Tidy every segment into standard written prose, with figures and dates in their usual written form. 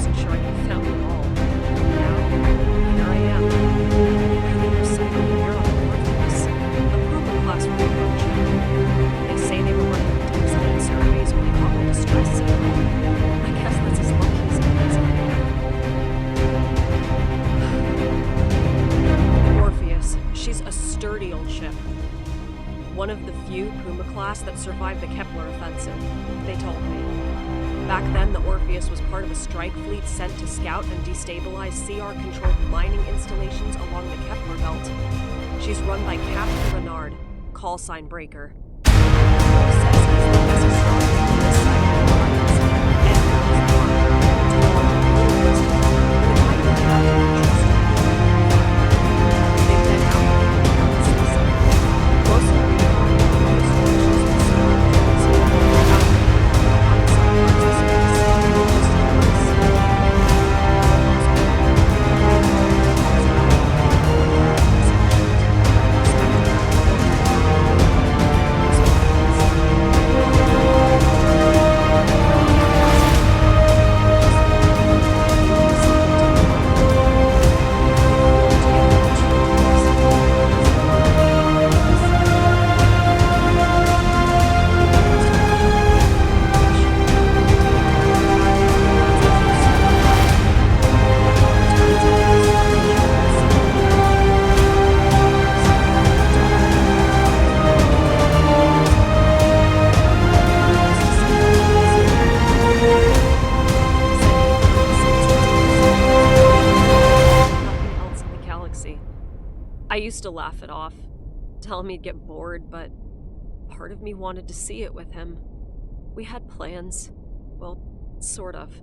wasn't sure I could found them all. Now, here I am. They were something here on the Warhawks, a Puma-class recon ship. They say they were running intense surveys when they caught my distress signal. I guess that's as lucky as it gets. Orpheus, she's a sturdy old ship. One of the few Puma-class that survived the Kepler offensive, they told me. Back then, the Orpheus was part of a strike fleet sent to scout and destabilize CR-controlled mining installations along the Kepler belt. She's run by Captain Renard, call sign Breaker. He says he's the necessary on this side of the Watkins, and he's armed to hold the Warhawks with a kind of they've been out there since mostly recon installations with CR drones. I used to laugh it off, tell him he'd get bored, but part of me wanted to see it with him. We had plans. Well, sort of.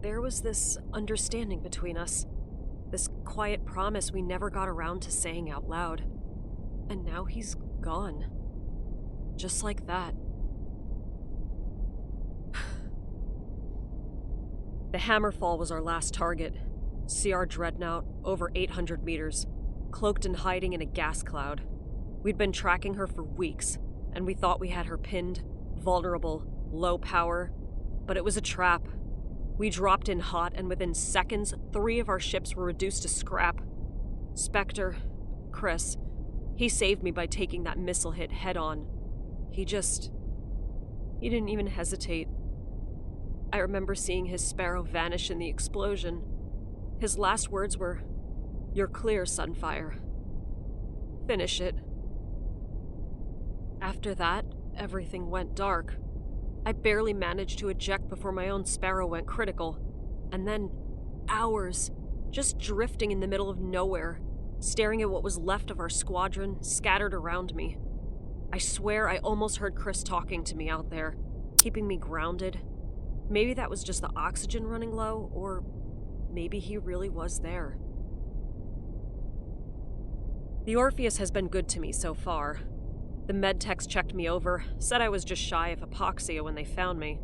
There was this understanding between us. This quiet promise we never got around to saying out loud. And now he's gone. Just like that. The Hammerfall was our last target. CR Dreadnought, over 800 meters. Cloaked and hiding in a gas cloud. We'd been tracking her for weeks, and we thought we had her pinned, vulnerable, low power, but it was a trap. We dropped in hot, and within seconds, 3 of our ships were reduced to scrap. Specter, Chris, he saved me by taking that missile hit head on. He didn't even hesitate. I remember seeing his Sparrow vanish in the explosion. His last words were, "You're clear, Sunfire. Finish it." After that, everything went dark. I barely managed to eject before my own Sparrow went critical. And then, hours, just drifting in the middle of nowhere, staring at what was left of our squadron scattered around me. I swear I almost heard Chris talking to me out there, keeping me grounded. Maybe that was just the oxygen running low, or maybe he really was there. The Orpheus has been good to me so far. The medtechs checked me over, said I was just shy of hypoxia when they found me.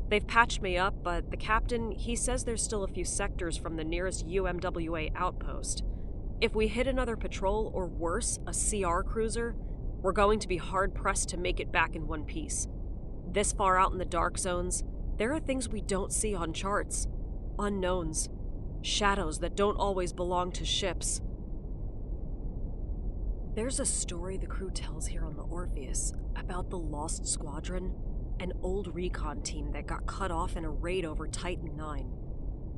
They've patched me up, but the captain, he says there's still a few sectors from the nearest UMWA outpost. If we hit another patrol, or worse, a CR cruiser, we're going to be hard-pressed to make it back in one piece. This far out in the dark zones, there are things we don't see on charts. Unknowns. Shadows that don't always belong to ships. There's a story the crew tells here on the Orpheus about the Lost Squadron, an old recon team that got cut off in a raid over Titan 9.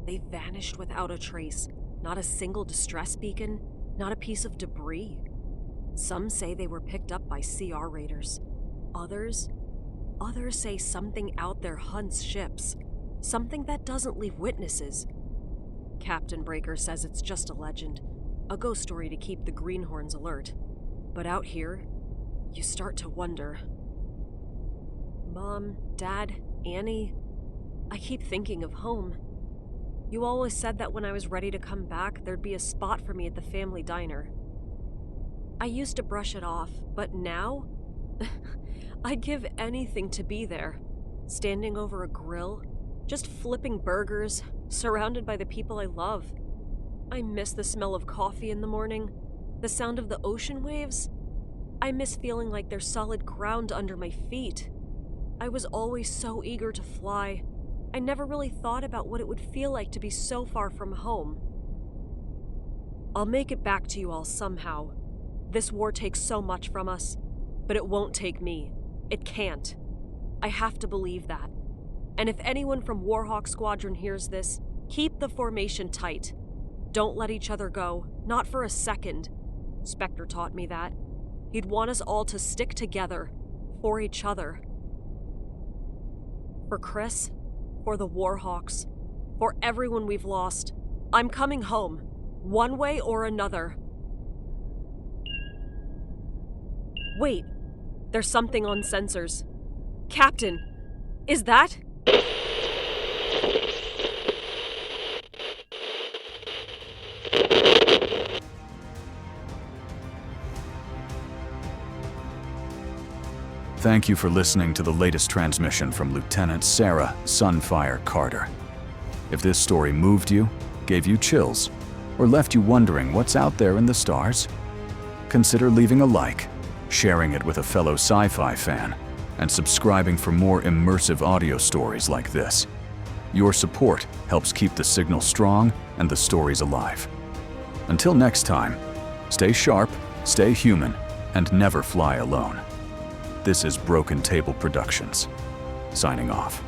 They vanished without a trace, not a single distress beacon, not a piece of debris. Some say they were picked up by CR raiders. Others say something out there hunts ships, something that doesn't leave witnesses. Captain Breaker says it's just a legend, a ghost story to keep the greenhorns alert. But out here, you start to wonder. Mom, Dad, Annie, I keep thinking of home. You always said that when I was ready to come back, there'd be a spot for me at the family diner. I used to brush it off, but now, I'd give anything to be there, standing over a grill, just flipping burgers, surrounded by the people I love. I miss the smell of coffee in the morning, the sound of the ocean waves. I miss feeling like there's solid ground under my feet. I was always so eager to fly, I never really thought about what it would feel like to be so far from home. I'll make it back to you all somehow. This war takes so much from us, but it won't take me. It can't. I have to believe that. And if anyone from Warhawk Squadron hears this, keep the formation tight. Don't let each other go, not for a second. Specter taught me that. He'd want us all to stick together, for each other. For Chris, for the Warhawks, for everyone we've lost, I'm coming home, one way or another. Wait, there's something on sensors. Captain, is that? Thank you for listening to the latest transmission from Lieutenant Sarah Sunfire Carter. If this story moved you, gave you chills, or left you wondering what's out there in the stars, consider leaving a like, sharing it with a fellow sci-fi fan, and subscribing for more immersive audio stories like this. Your support helps keep the signal strong and the stories alive. Until next time, stay sharp, stay human, and never fly alone. This is Broken Table Productions, signing off.